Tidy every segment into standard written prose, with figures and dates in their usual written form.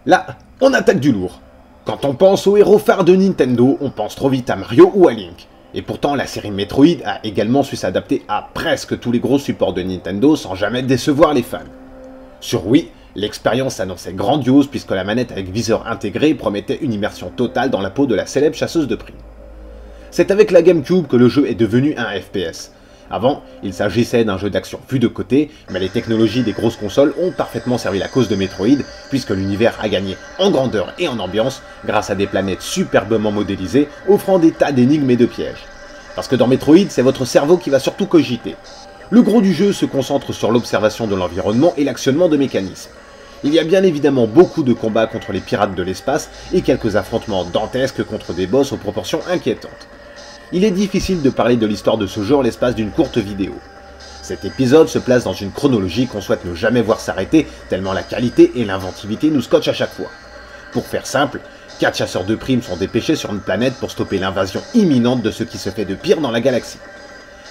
Là, on attaque du lourd. Quand on pense aux héros phares de Nintendo, on pense trop vite à Mario ou à Link. Et pourtant, la série Metroid a également su s'adapter à presque tous les gros supports de Nintendo sans jamais décevoir les fans. Sur Wii, l'expérience s'annonçait grandiose puisque la manette avec viseur intégré promettait une immersion totale dans la peau de la célèbre chasseuse de primes. C'est avec la GameCube que le jeu est devenu un FPS. Avant, il s'agissait d'un jeu d'action vu de côté, mais les technologies des grosses consoles ont parfaitement servi la cause de Metroid, puisque l'univers a gagné en grandeur et en ambiance grâce à des planètes superbement modélisées, offrant des tas d'énigmes et de pièges. Parce que dans Metroid, c'est votre cerveau qui va surtout cogiter. Le gros du jeu se concentre sur l'observation de l'environnement et l'actionnement de mécanismes. Il y a bien évidemment beaucoup de combats contre les pirates de l'espace et quelques affrontements dantesques contre des boss aux proportions inquiétantes. Il est difficile de parler de l'histoire de ce jeu en l'espace d'une courte vidéo. Cet épisode se place dans une chronologie qu'on souhaite ne jamais voir s'arrêter, tellement la qualité et l'inventivité nous scotchent à chaque fois. Pour faire simple, 4 chasseurs de primes sont dépêchés sur une planète pour stopper l'invasion imminente de ce qui se fait de pire dans la galaxie.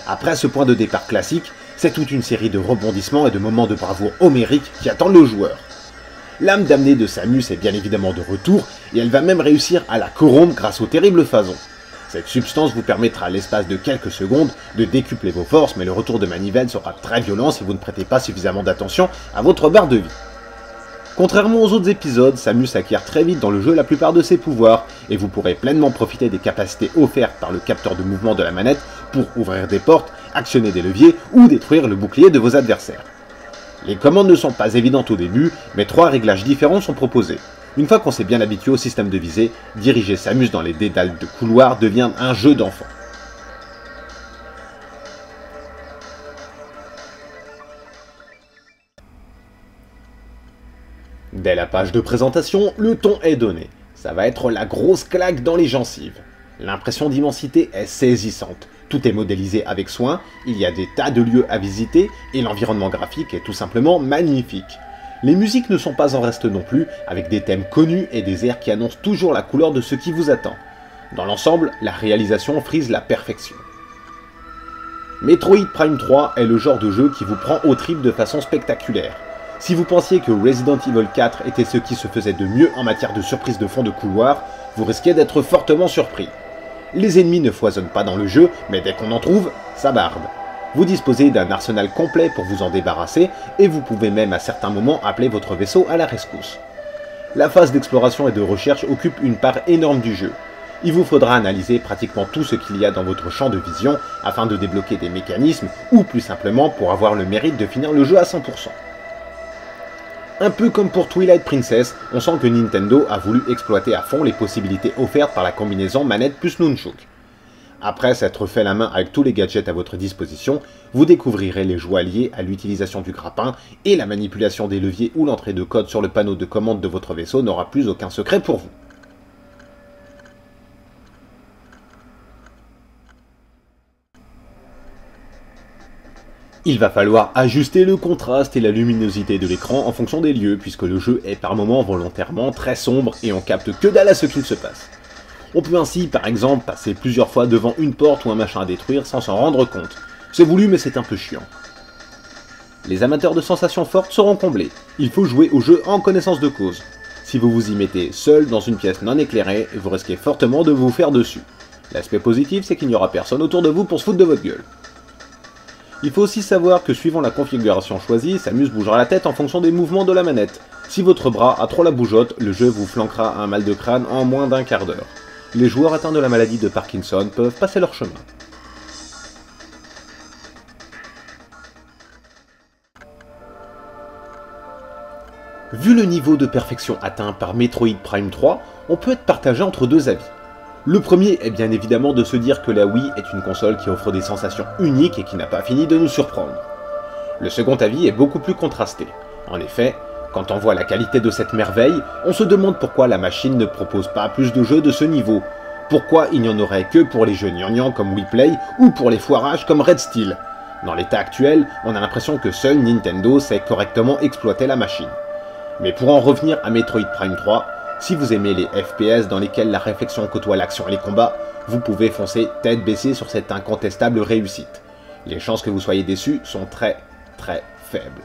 Après ce point de départ classique, c'est toute une série de rebondissements et de moments de bravoure homériques qui attendent le joueur. L'âme damnée de Samus est bien évidemment de retour, et elle va même réussir à la corrompre grâce au terrible Phazon. Cette substance vous permettra à l'espace de quelques secondes de décupler vos forces, mais le retour de manivelle sera très violent si vous ne prêtez pas suffisamment d'attention à votre barre de vie. Contrairement aux autres épisodes, Samus acquiert très vite dans le jeu la plupart de ses pouvoirs, et vous pourrez pleinement profiter des capacités offertes par le capteur de mouvement de la manette pour ouvrir des portes, actionner des leviers ou détruire le bouclier de vos adversaires. Les commandes ne sont pas évidentes au début, mais 3 réglages différents sont proposés. Une fois qu'on s'est bien habitué au système de visée, diriger Samus dans les dédales de couloirs devient un jeu d'enfant. Dès la page de présentation, le ton est donné. Ça va être la grosse claque dans les gencives. L'impression d'immensité est saisissante. Tout est modélisé avec soin, il y a des tas de lieux à visiter, et l'environnement graphique est tout simplement magnifique. Les musiques ne sont pas en reste non plus, avec des thèmes connus et des airs qui annoncent toujours la couleur de ce qui vous attend. Dans l'ensemble, la réalisation frise la perfection. Metroid Prime 3 est le genre de jeu qui vous prend aux tripes de façon spectaculaire. Si vous pensiez que Resident Evil 4 était ce qui se faisait de mieux en matière de surprise de fond de couloir, vous risquez d'être fortement surpris. Les ennemis ne foisonnent pas dans le jeu, mais dès qu'on en trouve, ça barbe. Vous disposez d'un arsenal complet pour vous en débarrasser, et vous pouvez même à certains moments appeler votre vaisseau à la rescousse. La phase d'exploration et de recherche occupe une part énorme du jeu. Il vous faudra analyser pratiquement tout ce qu'il y a dans votre champ de vision afin de débloquer des mécanismes, ou plus simplement pour avoir le mérite de finir le jeu à 100%. Un peu comme pour Twilight Princess, on sent que Nintendo a voulu exploiter à fond les possibilités offertes par la combinaison manette plus nunchuk. Après s'être fait la main avec tous les gadgets à votre disposition, vous découvrirez les joies liées à l'utilisation du grappin et la manipulation des leviers ou l'entrée de code sur le panneau de commande de votre vaisseau n'aura plus aucun secret pour vous. Il va falloir ajuster le contraste et la luminosité de l'écran en fonction des lieux, puisque le jeu est par moments volontairement très sombre et on capte que dalle à ce qu'il se passe. On peut ainsi, par exemple, passer plusieurs fois devant une porte ou un machin à détruire sans s'en rendre compte. C'est voulu mais c'est un peu chiant. Les amateurs de sensations fortes seront comblés. Il faut jouer au jeu en connaissance de cause. Si vous vous y mettez seul dans une pièce non éclairée, vous risquez fortement de vous faire dessus. L'aspect positif, c'est qu'il n'y aura personne autour de vous pour se foutre de votre gueule. Il faut aussi savoir que suivant la configuration choisie, Samus bougera la tête en fonction des mouvements de la manette. Si votre bras a trop la bougeotte, le jeu vous flanquera un mal de crâne en moins d'un quart d'heure. Les joueurs atteints de la maladie de Parkinson peuvent passer leur chemin. Vu le niveau de perfection atteint par Metroid Prime 3, on peut être partagé entre deux avis. Le premier est bien évidemment de se dire que la Wii est une console qui offre des sensations uniques et qui n'a pas fini de nous surprendre. Le second avis est beaucoup plus contrasté. En effet, quand on voit la qualité de cette merveille, on se demande pourquoi la machine ne propose pas plus de jeux de ce niveau. Pourquoi il n'y en aurait que pour les jeux gnangnang comme Wii Play ou pour les foirages comme Red Steel. Dans l'état actuel, on a l'impression que seul Nintendo sait correctement exploiter la machine. Mais pour en revenir à Metroid Prime 3, si vous aimez les FPS dans lesquels la réflexion côtoie l'action et les combats, vous pouvez foncer tête baissée sur cette incontestable réussite. Les chances que vous soyez déçu sont très faibles.